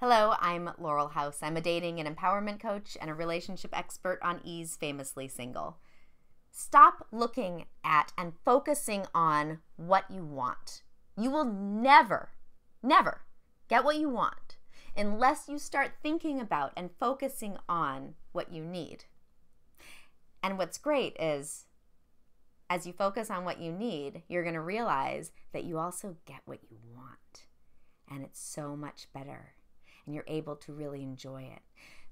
Hello, I'm Laurel House. I'm a dating and empowerment coach and a relationship expert on Ease Famously Single. Stop looking at and focusing on what you want. You will never get what you want unless you start thinking about and focusing on what you need. And what's great is, as you focus on what you need, you're going to realize that you also get what you want. And it's so much better. And you're able to really enjoy it.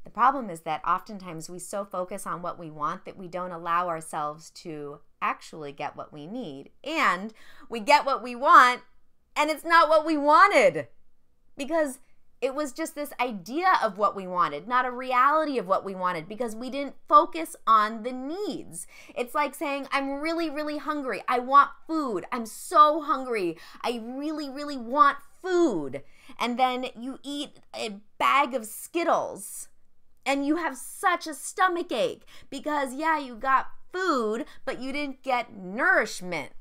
The problem is that oftentimes we so focus on what we want that we don't allow ourselves to actually get what we need. And we get what we want, and it's not what we wanted. Because it was just this idea of what we wanted, not a reality of what we wanted, because we didn't focus on the needs. It's like saying, I'm really hungry. I want food. I'm so hungry. I really want food. And then you eat a bag of Skittles and you have such a stomach ache because, yeah, you got food, but you didn't get nourishment.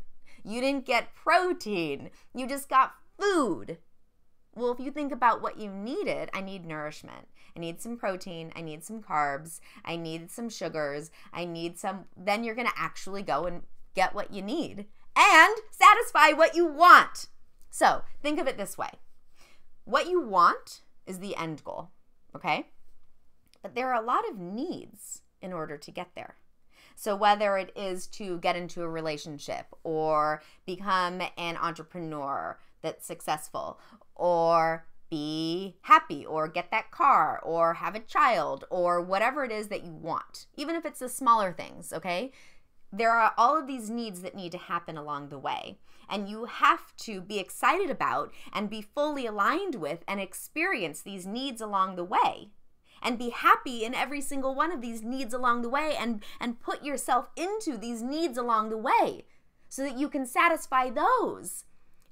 You didn't get protein. You just got food. Well, if you think about what you needed, I need nourishment. I need some protein. I need some carbs. I need some sugars. Then you're going to actually go and get what you need and satisfy what you want. So think of it this way. What you want is the end goal, okay? But there are a lot of needs in order to get there. So whether it is to get into a relationship or become an entrepreneur that's successful or be happy or get that car or have a child or whatever it is that you want, even if it's the smaller things, okay? There are all of these needs that need to happen along the way, and you have to be excited about and be fully aligned with and experience these needs along the way and be happy in every single one of these needs along the way and put yourself into these needs along the way so that you can satisfy those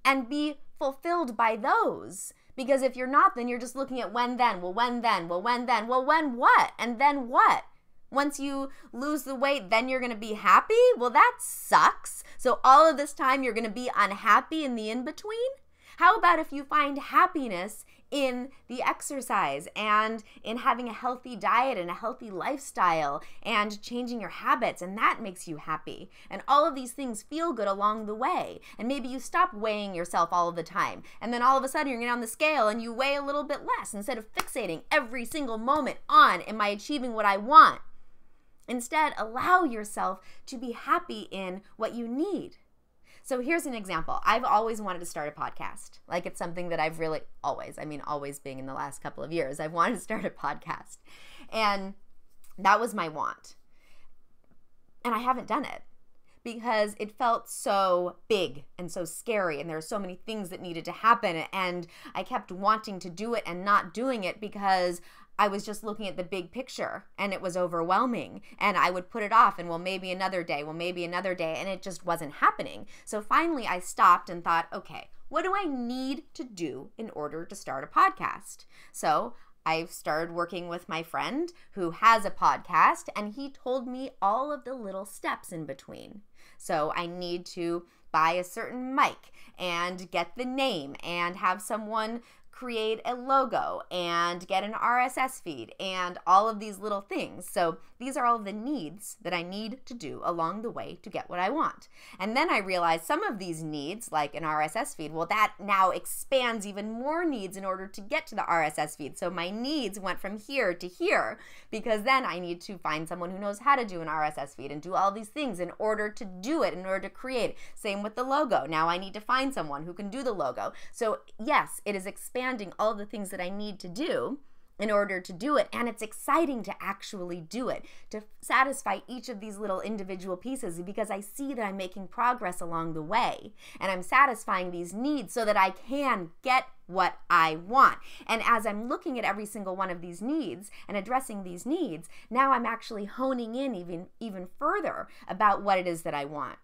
and be fulfilled by those. Because if you're not, then you're just looking at when then, well, when then, well, when then, well, when what, and then what? Once you lose the weight, then you're going to be happy? Well, that sucks. So all of this time you're going to be unhappy in the in-between? How about if you find happiness in the exercise and in having a healthy diet and a healthy lifestyle and changing your habits, and that makes you happy? And all of these things feel good along the way. And maybe you stop weighing yourself all of the time. And then all of a sudden you're getting on the scale and you weigh a little bit less instead of fixating every single moment on, am I achieving what I want? Instead, allow yourself to be happy in what you need. So here's an example. I've always wanted to start a podcast. Like, it's something that I've really always being in the last couple of years, I've wanted to start a podcast. And that was my want. And I haven't done it because it felt so big and so scary. And there were so many things that needed to happen. And I kept wanting to do it and not doing it because I was just looking at the big picture and it was overwhelming, and I would put it off and maybe another day, and it just wasn't happening. So finally I stopped and thought, okay, what do I need to do in order to start a podcast? So I started working with my friend who has a podcast, and he told me all of the little steps in between. So I need to buy a certain mic and get the name and have someone create a logo and get an RSS feed and all of these little things. So these are all the needs that I need to do along the way to get what I want. And then I realized some of these needs, like an RSS feed, well, that now expands even more needs in order to get to the RSS feed. So my needs went from here to here because then I need to find someone who knows how to do an RSS feed and do all these things in order to do it, in order to create it. Same with the logo. Now I need to find someone who can do the logo. So yes, it is expanding all the things that I need to do in order to do it, and it's exciting to actually do it, to satisfy each of these little individual pieces, because I see that I'm making progress along the way and I'm satisfying these needs so that I can get what I want. And as I'm looking at every single one of these needs and addressing these needs, now I'm actually honing in even further about what it is that I want.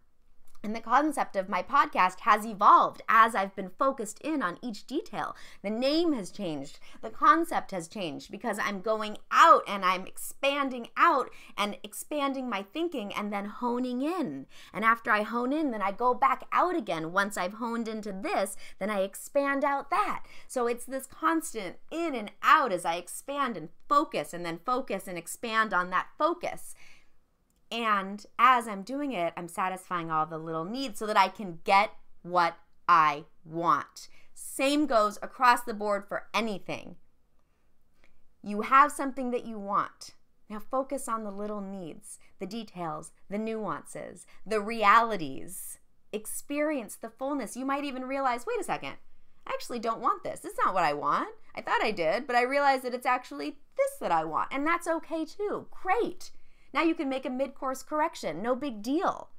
And the concept of my podcast has evolved as I've been focused in on each detail. The name has changed. The concept has changed because I'm going out and I'm expanding out and expanding my thinking and then honing in. And after I hone in, then I go back out again. Once I've honed into this, then I expand out that. So it's this constant in and out as I expand and focus and then focus and expand on that focus. And as I'm doing it, I'm satisfying all the little needs so that I can get what I want. Same goes across the board for anything. You have something that you want. Now focus on the little needs, the details, the nuances, the realities. Experience the fullness. You might even realize, wait a second, I actually don't want this. This is not what I want. I thought I did, but I realized that it's actually this that I want. And that's okay too. Great. Now you can make a mid-course correction. No big deal.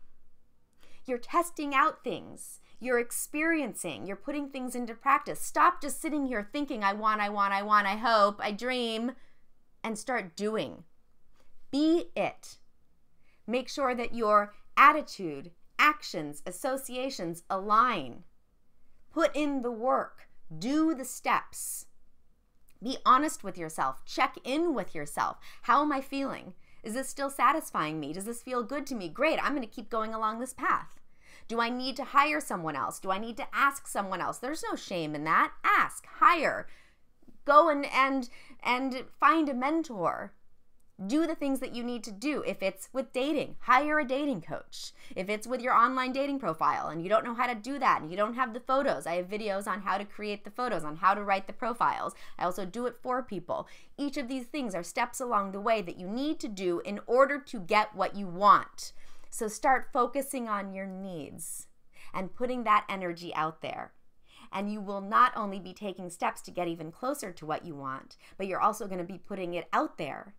You're testing out things. You're experiencing. You're putting things into practice. Stop just sitting here thinking, I want, I hope, I dream, and start doing. Be it. Make sure that your attitude, actions, associations align. Put in the work. Do the steps. Be honest with yourself. Check in with yourself. How am I feeling? Is this still satisfying me? Does this feel good to me? Great, I'm going to keep going along this path. Do I need to hire someone else? Do I need to ask someone else? There's no shame in that. Ask, hire, go and find a mentor. Do the things that you need to do. If it's with dating, hire a dating coach. If it's with your online dating profile and you don't know how to do that and you don't have the photos, I have videos on how to create the photos, on how to write the profiles. I also do it for people. Each of these things are steps along the way that you need to do in order to get what you want. So start focusing on your needs and putting that energy out there. And you will not only be taking steps to get even closer to what you want, but you're also going to be putting it out there.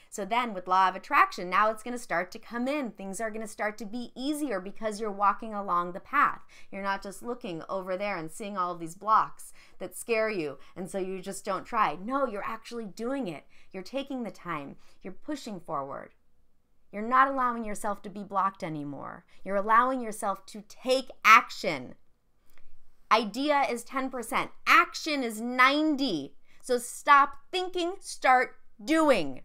So then with law of attraction, now it's going to start to come in. Things are going to start to be easier because you're walking along the path. You're not just looking over there and seeing all of these blocks that scare you, and so you just don't try. No, you're actually doing it. You're taking the time. You're pushing forward. You're not allowing yourself to be blocked anymore. You're allowing yourself to take action. Idea is 10%. Action is 90%. So stop thinking, start doing.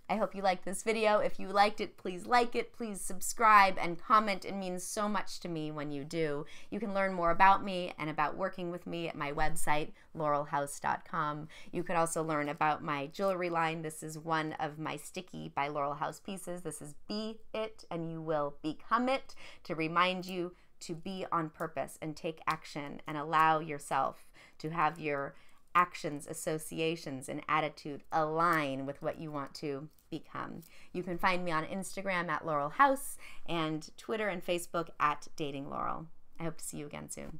I hope you liked this video. If you liked it, please like it, please subscribe and comment. It means so much to me when you do. You can learn more about me and about working with me at my website, laurelhouse.com. You can also learn about my jewelry line. This is one of my Sticky by Laurel House pieces. This is Be It and You Will Become It, to remind you to be on purpose and take action and allow yourself to have your actions, associations, and attitude align with what you want to become. You can find me on Instagram at Laurel House and Twitter and Facebook at Dating Laurel. I hope to see you again soon.